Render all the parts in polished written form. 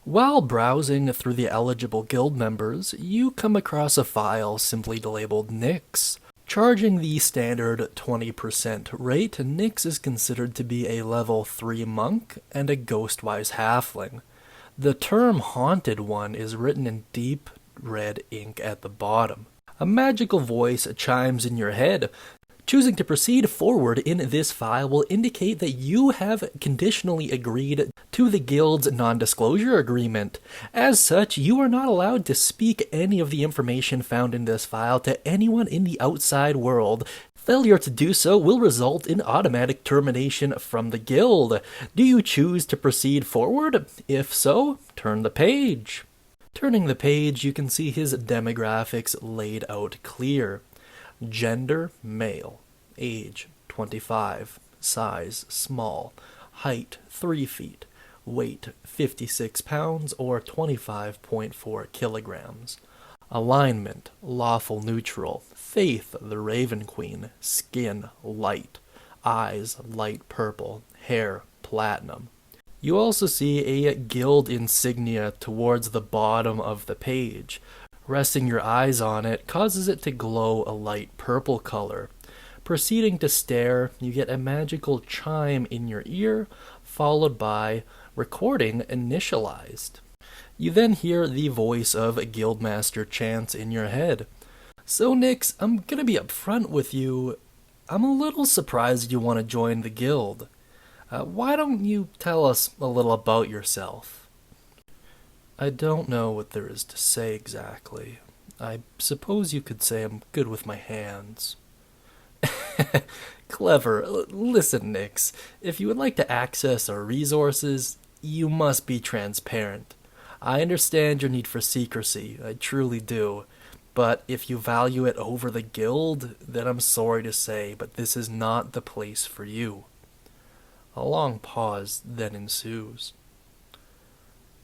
While browsing through the eligible guild members, you come across a file simply labeled NYX. Charging the standard 20% rate, NYX is considered to be a level 3 monk and a ghostwise halfling. The term Haunted One is written in deep red ink at the bottom. A magical voice chimes in your head. Choosing to proceed forward in this file will indicate that you have conditionally agreed to the guild's non-disclosure agreement. As such, you are not allowed to speak any of the information found in this file to anyone in the outside world. Failure to do so will result in automatic termination from the guild. Do you choose to proceed forward? If so, turn the page. Turning the page, you can see his demographics laid out clear. Gender, male. Age, 25. Size, small. Height, 3 feet. Weight, 56 pounds or 25.4 kilograms. Alignment, lawful neutral. Faith, the Raven Queen. Skin, light. Eyes, light purple. Hair, platinum. You also see a guild insignia towards the bottom of the page. Resting your eyes on it causes it to glow a light purple color. Proceeding to stare, you get a magical chime in your ear, followed by recording initialized. You then hear the voice of Guildmaster Chance in your head. So NYX, I'm gonna be upfront with you. I'm a little surprised you want to join the guild. Why don't you tell us a little about yourself? I don't know what there is to say exactly. I suppose you could say I'm good with my hands. Clever. Listen, NYX, if you would like to access our resources, you must be transparent. I understand your need for secrecy, I truly do. But if you value it over the guild, then I'm sorry to say, but this is not the place for you. A long pause then ensues.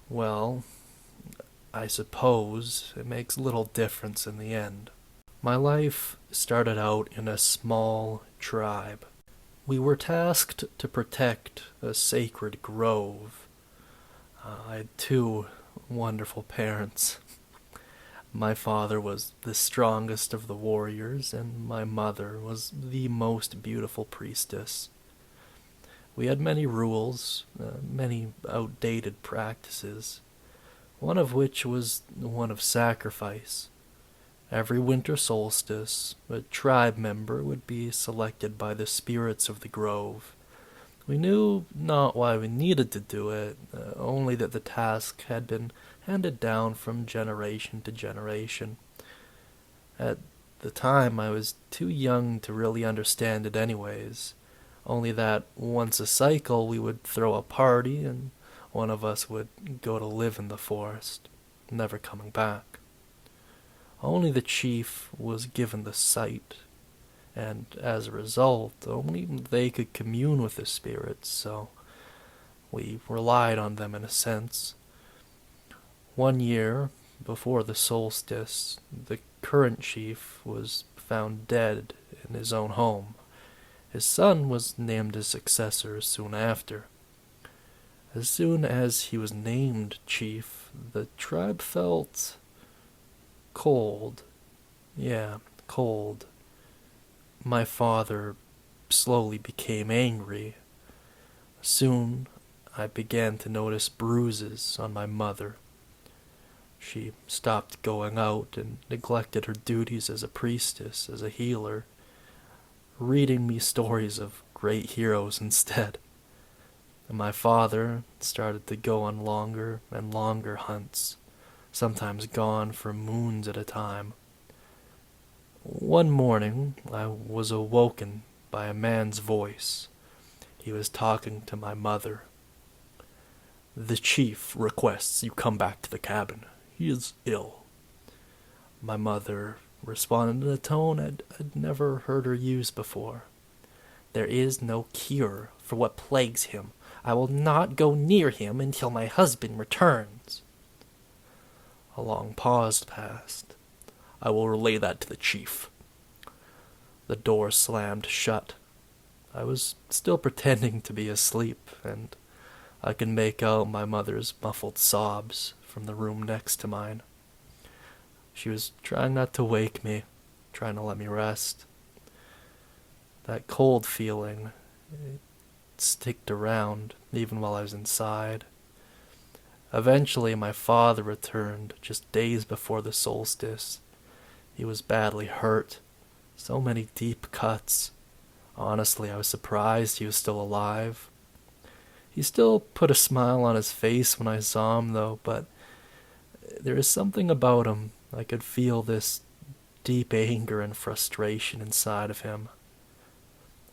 Well, I suppose it makes little difference in the end. My life started out in a small tribe. We were tasked to protect a sacred grove. I had 2 wonderful parents. My father was the strongest of the warriors, and my mother was the most beautiful priestess. We had many rules, many outdated practices, one of which was one of sacrifice. Every winter solstice, a tribe member would be selected by the spirits of the grove. We knew not why we needed to do it, only that the task had been handed down from generation to generation. At the time, I was too young to really understand it anyways, only that once a cycle we would throw a party and one of us would go to live in the forest, never coming back. Only the chief was given the sight, and as a result, only they could commune with the spirits, so we relied on them in a sense. One year, before the solstice, the current chief was found dead in his own home. His son was named his successor soon after. As soon as he was named chief, the tribe felt cold. Yeah, cold. My father slowly became angry. Soon, I began to notice bruises on my mother. She stopped going out and neglected her duties as a priestess, as a healer, reading me stories of great heroes instead. And my father started to go on longer and longer hunts, sometimes gone for moons at a time. One morning, I was awoken by a man's voice. He was talking to my mother. "The chief requests you come back to the cabin. He is ill." My mother responded in a tone I'd never heard her use before. "There is no cure for what plagues him. I will not go near him until my husband returns." A long pause passed. "I will relay that to the chief." The door slammed shut. I was still pretending to be asleep, and I could make out my mother's muffled sobs from the room next to mine. She was trying not to wake me, trying to let me rest. That cold feeling, it sticked around even while I was inside. Eventually, my father returned just days before the solstice. He was badly hurt, so many deep cuts. Honestly, I was surprised he was still alive. He still put a smile on his face when I saw him, though, but there is something about him. I could feel this deep anger and frustration inside of him.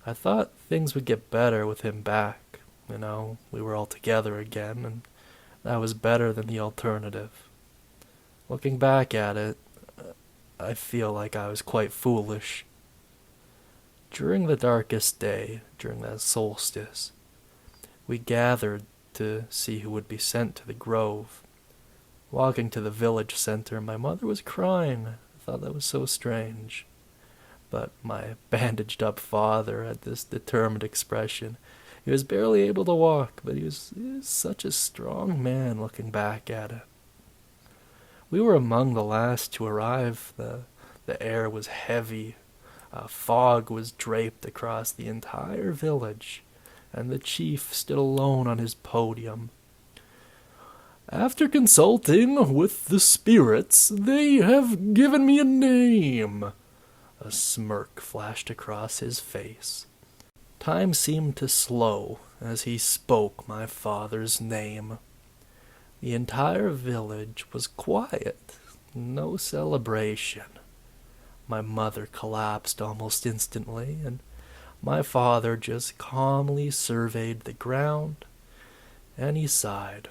I thought things would get better with him back. We were all together again, and that was better than the alternative. Looking back at it, I feel like I was quite foolish. During the darkest day, during that solstice, we gathered to see who would be sent to the grove. Walking to the village center, my mother was crying. I thought that was so strange. But my bandaged-up father had this determined expression. He was barely able to walk, but he was such a strong man looking back at it. We were among the last to arrive. The air was heavy. Fog was draped across the entire village, and the chief stood alone on his podium. "After consulting with the spirits, they have given me a name." A smirk flashed across his face. Time seemed to slow as he spoke my father's name. The entire village was quiet, no celebration. My mother collapsed almost instantly, and my father just calmly surveyed the ground, and he sighed.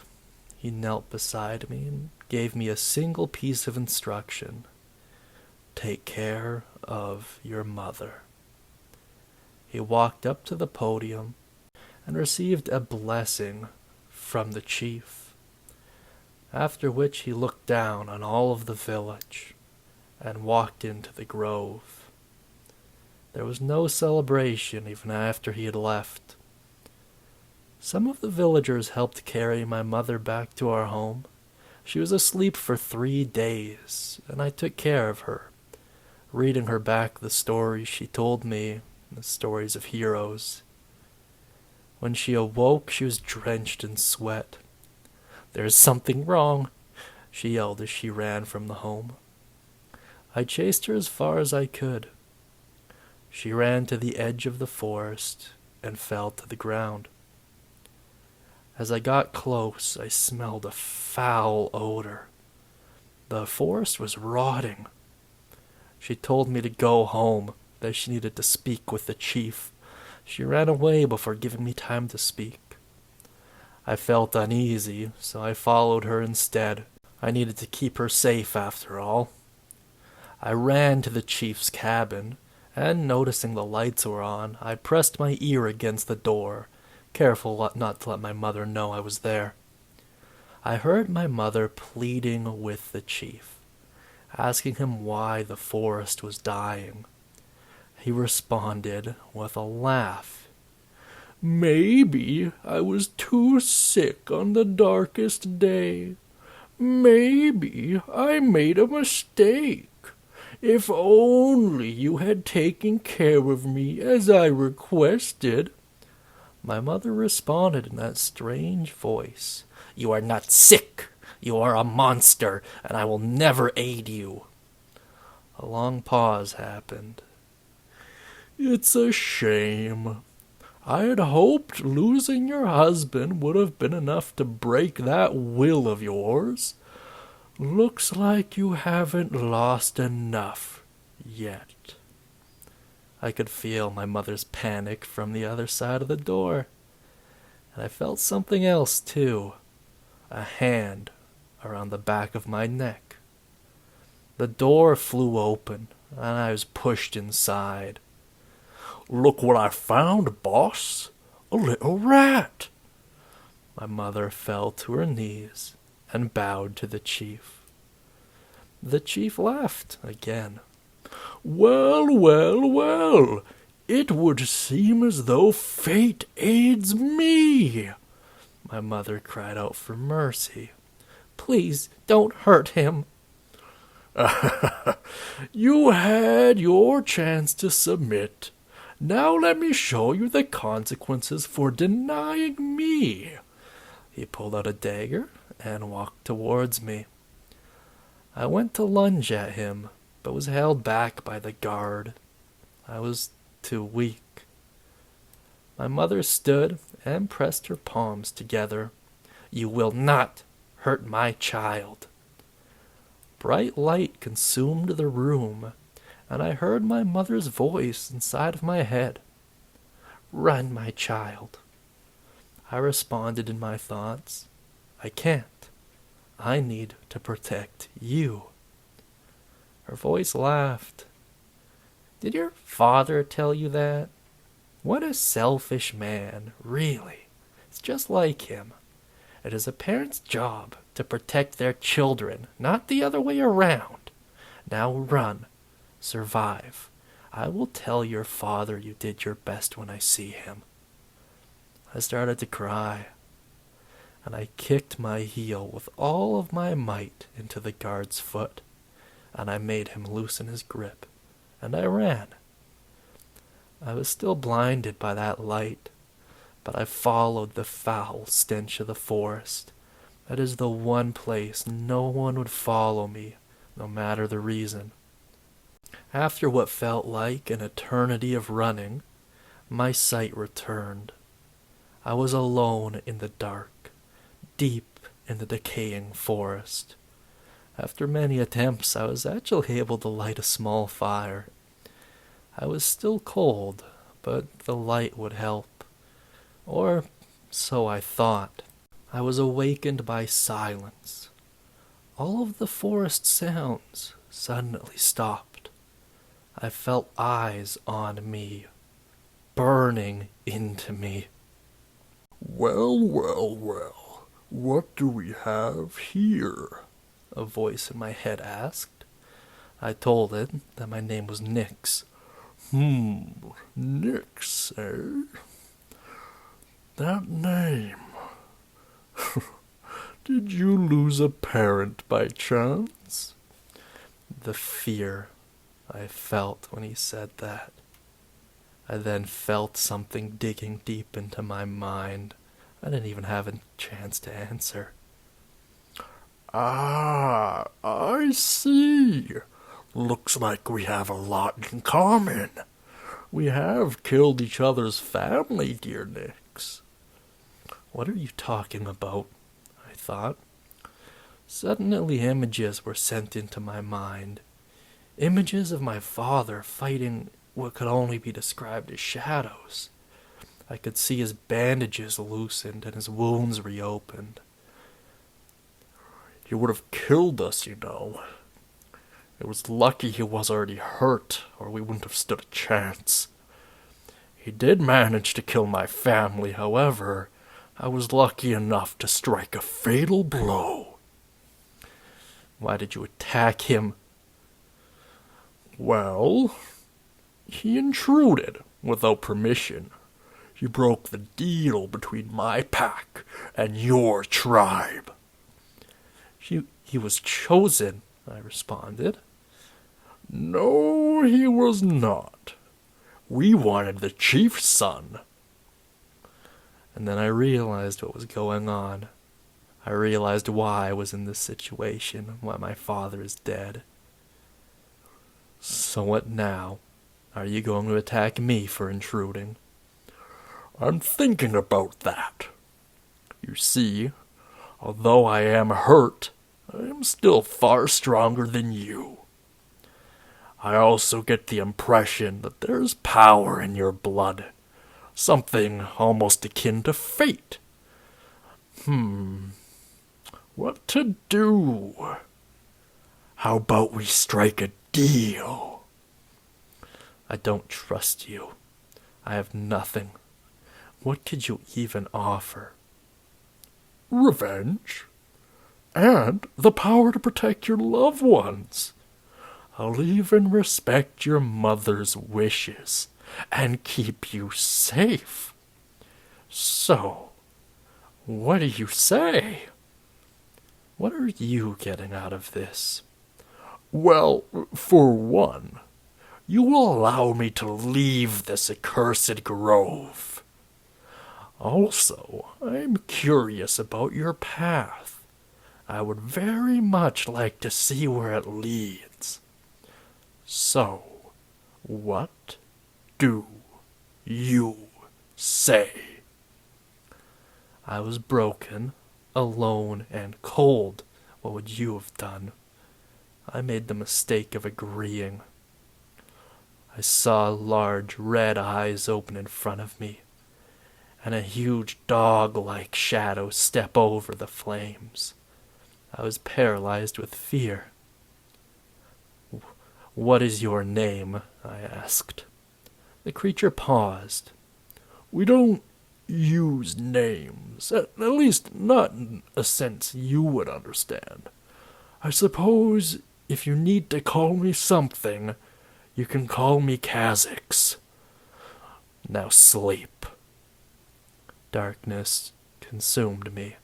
He knelt beside me and gave me a single piece of instruction. "Take care of your mother." He walked up to the podium and received a blessing from the chief, after which he looked down on all of the village and walked into the grove. There was no celebration even after he had left. Some of the villagers helped carry my mother back to our home. She was asleep for 3 days, and I took care of her, reading her back the stories she told me, the stories of heroes. When she awoke, she was drenched in sweat. "There's something wrong," she yelled as she ran from the home. I chased her as far as I could. She ran to the edge of the forest and fell to the ground. As I got close, I smelled a foul odor. The forest was rotting. She told me to go home, that she needed to speak with the chief. She ran away before giving me time to speak. I felt uneasy, so I followed her instead. I needed to keep her safe after all. I ran to the chief's cabin, and noticing the lights were on, I pressed my ear against the door, careful not to let my mother know I was there. I heard my mother pleading with the chief, asking him why the forest was dying. He responded with a laugh. "Maybe I was too sick on the darkest day. Maybe I made a mistake. If only you had taken care of me as I requested." My mother responded in that strange voice. "You are not sick. You are a monster, and I will never aid you." A long pause happened. "It's a shame. I had hoped losing your husband would have been enough to break that will of yours. Looks like you haven't lost enough yet." I could feel my mother's panic from the other side of the door. And I felt something else, too. A hand around the back of my neck. The door flew open, and I was pushed inside. "Look what I found, boss. A little rat." My mother fell to her knees and bowed to the chief. The chief laughed again. "Well, well, well. It would seem as though fate aids me." My mother cried out for mercy. "Please don't hurt him." "You had your chance to submit. Now let me show you the consequences for denying me." He pulled out a dagger and walked towards me. I went to lunge at him, but was held back by the guard. I was too weak. My mother stood and pressed her palms together. "You will not hurt my child." Bright light consumed the room, and I heard my mother's voice inside of my head. "Run, my child." I responded in my thoughts. "I can't. I need to protect you." Her voice laughed. "Did your father tell you that? What a selfish man, really. It's just like him. It is a parent's job to protect their children, not the other way around. Now run. Survive. I will tell your father you did your best when I see him." I started to cry, and I kicked my heel with all of my might into the guard's foot, and I made him loosen his grip, and I ran. I was still blinded by that light, but I followed the foul stench of the forest. That is the one place no one would follow me, no matter the reason. After what felt like an eternity of running, my sight returned. I was alone in the dark, deep in the decaying forest. After many attempts, I was actually able to light a small fire. I was still cold, but the light would help. Or so I thought. I was awakened by silence. All of the forest sounds suddenly stopped. I felt eyes on me, burning into me. Well, well, well, what do we have here?" A voice in my head asked. I told it that my name was NYX. NYX, eh? That name. Did you lose a parent by chance?" The fear I felt when he said that. I then felt something digging deep into my mind. I didn't even have a chance to answer. "Ah, I see. Looks like we have a lot in common. We have killed each other's family, dear NYX." What are you talking about? I thought. Suddenly images were sent into my mind. Images of my father fighting what could only be described as shadows. I could see his bandages loosened and his wounds reopened. "He would have killed us, you know. It was lucky he was already hurt, or we wouldn't have stood a chance. He did manage to kill my family, however. I was lucky enough to strike a fatal blow." Why did you attack him? "Well, he intruded without permission. He broke the deal between my pack and your tribe." He was chosen, I responded. "No, he was not. We wanted the chief's son." And then I realized what was going on. I realized why I was in this situation, why my father is dead. So what now? Are you going to attack me for intruding? "I'm thinking about that. You see, although I am hurt, I am still far stronger than you. I also get the impression that there's power in your blood, something almost akin to fate. What to do? How about we strike a deal?" I don't trust you. I have nothing. What could you even offer? "Revenge. And the power to protect your loved ones. I'll even respect your mother's wishes and keep you safe. So, What do you say? What are you getting out of this? Well, for one, you will allow me to leave this accursed grove. Also, I'm curious about your path. I would very much like to see where it leads. So, what do you say? I was broken, alone, and cold. What would you have done? I made the mistake of agreeing. I saw large red eyes open in front of me, and a huge dog-like shadow step over the flames. I was paralyzed with fear. "What is your name?" I asked. The creature paused. We don't use names, at least not in a sense you would understand. I suppose if you need to call me something, you can call me Kha'Zix. Now sleep. Darkness consumed me.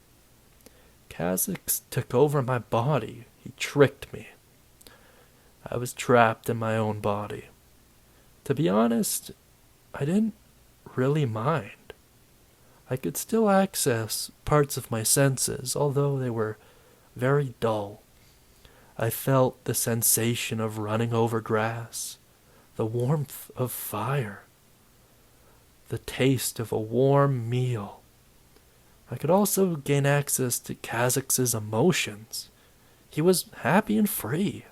Kha'Zix took over my body. He tricked me. I was trapped in my own body. To be honest, I didn't really mind. I could still access parts of my senses, although they were very dull. I felt the sensation of running over grass, the warmth of fire, the taste of a warm meal. I could also gain access to Kha'Zix's emotions. He was happy and free.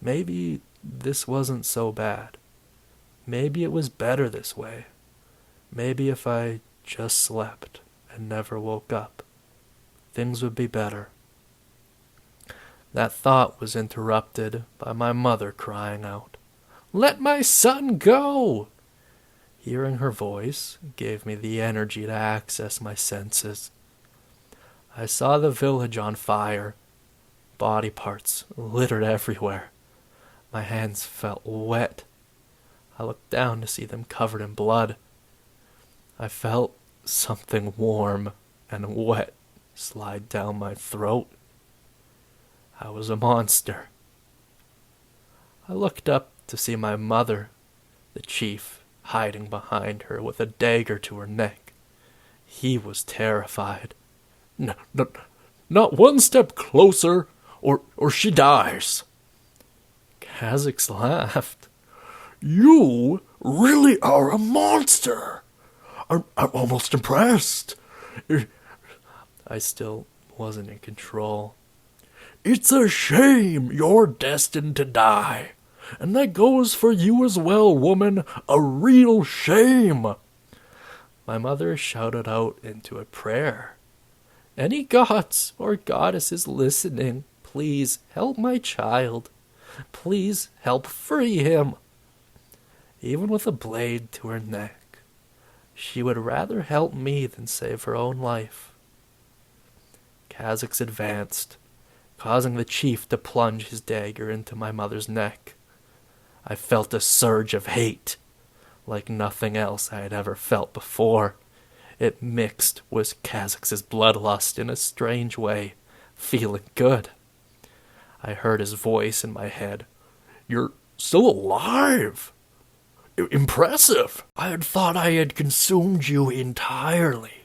Maybe this wasn't so bad. Maybe it was better this way. Maybe if I just slept and never woke up, things would be better. That thought was interrupted by my mother crying out, "Let my son go!" Hearing her voice gave me the energy to access my senses. I saw the village on fire, body parts littered everywhere. My hands felt wet. I looked down to see them covered in blood. I felt something warm and wet slide down my throat. I was a monster. I looked up to see my mother, the chief, hiding behind her with a dagger to her neck. He was terrified. No, not one step closer, or she dies. Kha'Zix laughed. You really are a monster. I'm almost impressed. I still wasn't in control. It's a shame you're destined to die. And that goes for you as well, woman. A real shame. My mother shouted out into a prayer. "Any gods or goddesses listening, please help my child. Please help free him." Even with a blade to her neck, she would rather help me than save her own life. Kha'Zix advanced, causing the chief to plunge his dagger into my mother's neck. I felt a surge of hate, like nothing else I had ever felt before. It mixed with Kha'Zix's bloodlust in a strange way, feeling good. I heard his voice in my head. You're still alive. Impressive. I had thought I had consumed you entirely.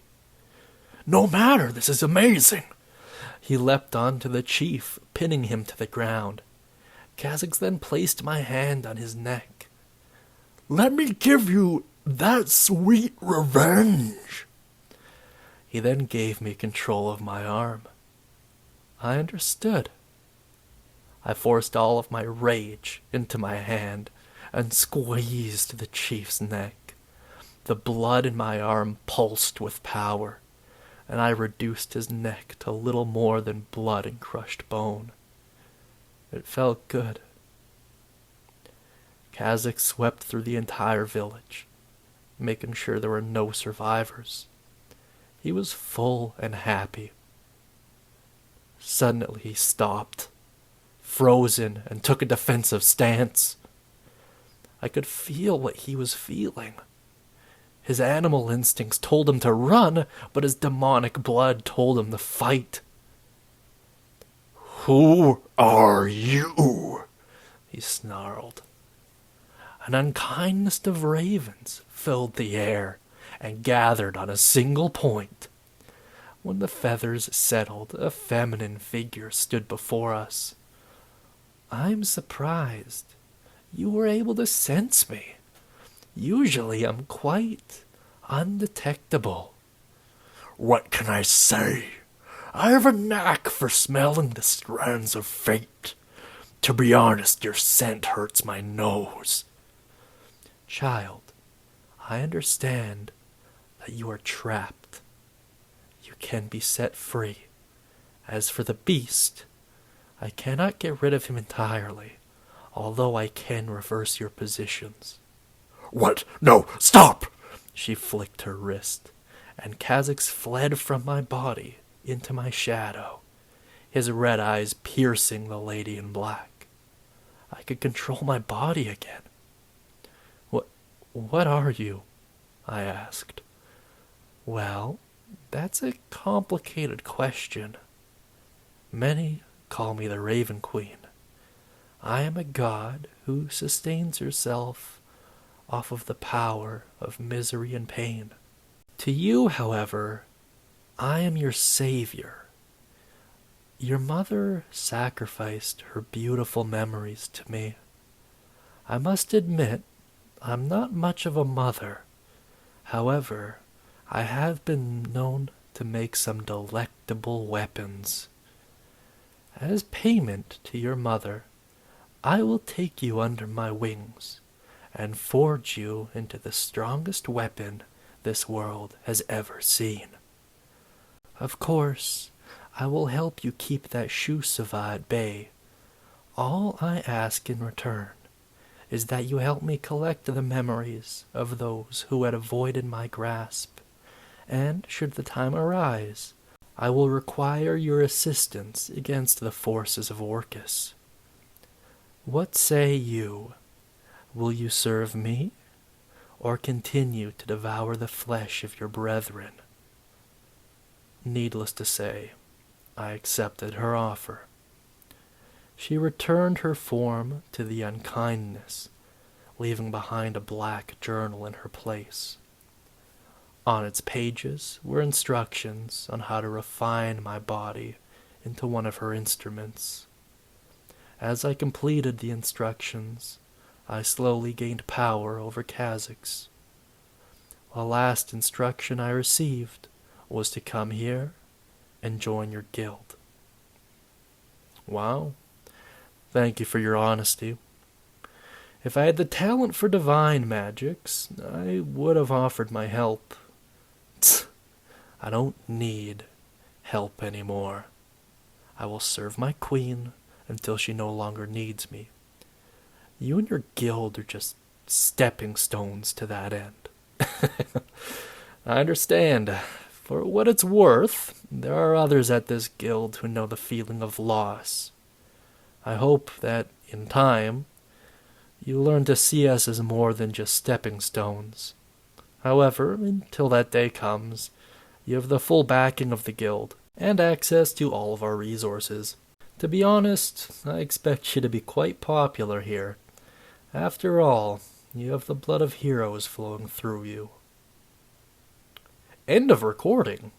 No matter, this is amazing. He leapt onto the chief, pinning him to the ground. Kha'Zix then placed my hand on his neck. Let me give you that sweet revenge. He then gave me control of my arm. I understood. I forced all of my rage into my hand and squeezed the chief's neck. The blood in my arm pulsed with power, and I reduced his neck to little more than blood and crushed bone. It felt good. Kha'Zix swept through the entire village, making sure there were no survivors. He was full and happy. Suddenly he stopped, frozen, and took a defensive stance. I could feel what he was feeling. His animal instincts told him to run, but his demonic blood told him to fight. "Who are you?" he snarled. An unkindness of ravens filled the air and gathered on a single point. When the feathers settled, a feminine figure stood before us. I'm surprised. You were able to sense me. Usually I'm quite undetectable. "What can I say? I have a knack for smelling the strands of fate. To be honest, your scent hurts my nose." Child, I understand that you are trapped. You can be set free. As for the beast, I cannot get rid of him entirely, although I can reverse your positions. "What? No, stop!" She flicked her wrist, and Kha'Zix fled from my body into my shadow, his red eyes piercing the lady in black. I could control my body again. What are you?" I asked. Well, that's a complicated question. Many call me the Raven Queen. I am a god who sustains herself off of the power of misery and pain. To you, however, I am your savior. Your mother sacrificed her beautiful memories to me. I must admit, I'm not much of a mother. However, I have been known to make some delectable weapons. As payment to your mother, I will take you under my wings and forge you into the strongest weapon this world has ever seen. Of course, I will help you keep that Shusava at bay. All I ask in return is that you help me collect the memories of those who had avoided my grasp, and should the time arise, I will require your assistance against the forces of Orcus. What say you? Will you serve me, or continue to devour the flesh of your brethren? Needless to say, I accepted her offer. She returned her form to the unkindness, leaving behind a black journal in her place. On its pages were instructions on how to refine my body into one of her instruments. As I completed the instructions, I slowly gained power over Kha'Zix. The last instruction I received was to come here and join your guild. Wow. Thank you for your honesty. If I had the talent for divine magics, I would have offered my help. I don't need help anymore. I will serve my queen until she no longer needs me. You and your guild are just stepping stones to that end. I understand. For what it's worth, there are others at this guild who know the feeling of loss. I hope that, in time, you learn to see us as more than just stepping stones. However, until that day comes, you have the full backing of the guild, and access to all of our resources. To be honest, I expect you to be quite popular here. After all, you have the blood of heroes flowing through you. End of recording.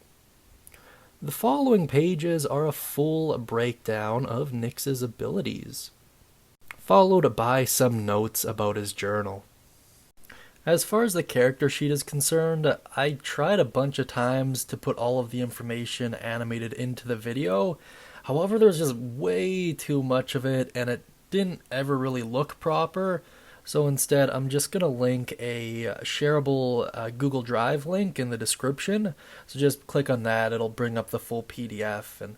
The following pages are a full breakdown of NYX's abilities, followed by some notes about his journal. As far as the character sheet is concerned, I tried a bunch of times to put all of the information animated into the video. However, there's just way too much of it, and it didn't ever really look proper. So instead, I'm just going to link a shareable Google Drive link in the description. So just click on that, it'll bring up the full PDF, and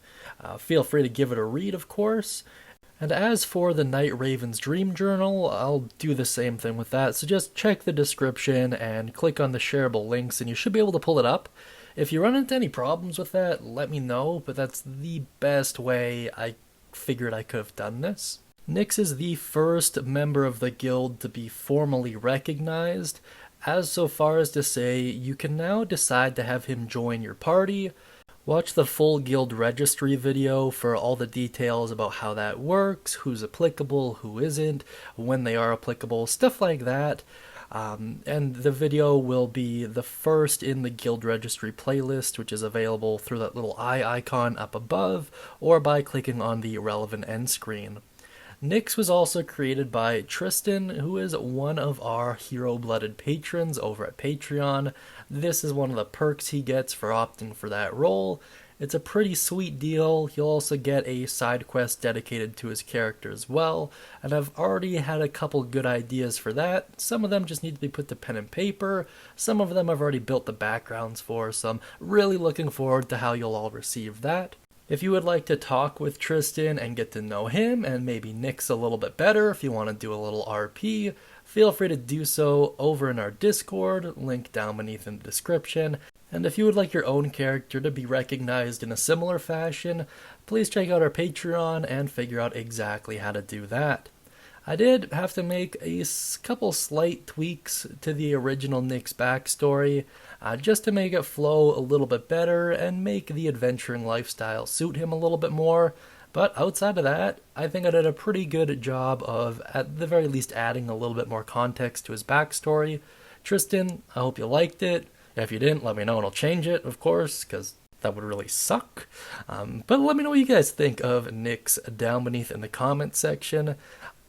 feel free to give it a read, of course. And as for the Night Raven's Dream Journal, I'll do the same thing with that. So just check the description and click on the shareable links, and you should be able to pull it up. If you run into any problems with that, let me know, but that's the best way I figured I could have done this. NYX is the first member of the guild to be formally recognized as so far as to say you can now decide to have him join your party. Watch the full guild registry video for all the details about how that works, who's applicable, who isn't, when they are applicable, stuff like that. And the video will be the first in the guild registry playlist, which is available through that little eye icon up above, or by clicking on the relevant end screen. NYX was also created by Tristan, who is one of our hero-blooded patrons over at Patreon. This is one of the perks he gets for opting for that role. It's a pretty sweet deal. He'll also get a side quest dedicated to his character as well, and I've already had a couple good ideas for that. Some of them just need to be put to pen and paper. Some of them I've already built the backgrounds for, so I'm really looking forward to how you'll all receive that. If you would like to talk with Tristan and get to know him and maybe NYX a little bit better, if you want to do a little RP, feel free to do so over in our Discord, link down beneath in the description. And if you would like your own character to be recognized in a similar fashion, please check out our Patreon and figure out exactly how to do that. I did have to make a couple slight tweaks to the original NYX backstory, just to make it flow a little bit better and make the adventuring lifestyle suit him a little bit more. But outside of that, I think I did a pretty good job of, at the very least, adding a little bit more context to his backstory. Tristan, I hope you liked it. If you didn't, let me know and I'll change it, of course, because that would really suck. But let me know what you guys think of NYX down beneath in the comments section.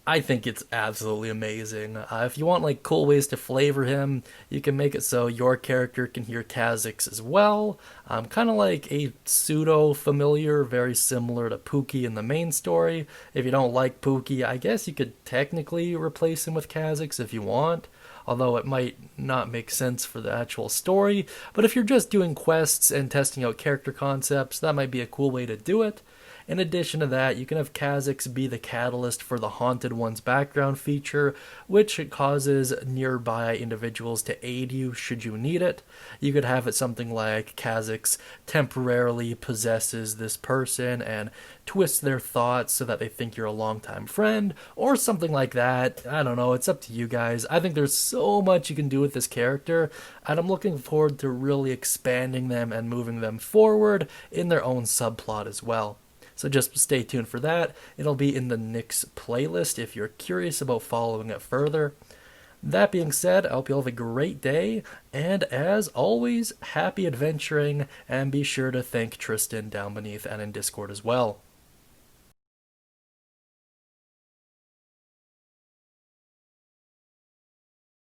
I think it's absolutely amazing. If you want like cool ways to flavor him, you can make it so your character can hear Kha'Zix as well. Kind of like a pseudo-familiar, very similar to Pookie in the main story. If you don't like Pookie, I guess you could technically replace him with Kha'Zix if you want, although it might not make sense for the actual story. But if you're just doing quests and testing out character concepts, that might be a cool way to do it. In addition to that, you can have Kha'Zix be the catalyst for the Haunted One's background feature, which causes nearby individuals to aid you should you need it. You could have it something like Kha'Zix temporarily possesses this person and twists their thoughts so that they think you're a longtime friend, or something like that. I don't know, it's up to you guys. I think there's so much you can do with this character, and I'm looking forward to really expanding them and moving them forward in their own subplot as well. So just stay tuned for that. It'll be in the NYX playlist if you're curious about following it further. That being said, I hope you all have a great day, and as always, happy adventuring, and be sure to thank Tristan down beneath and in Discord as well.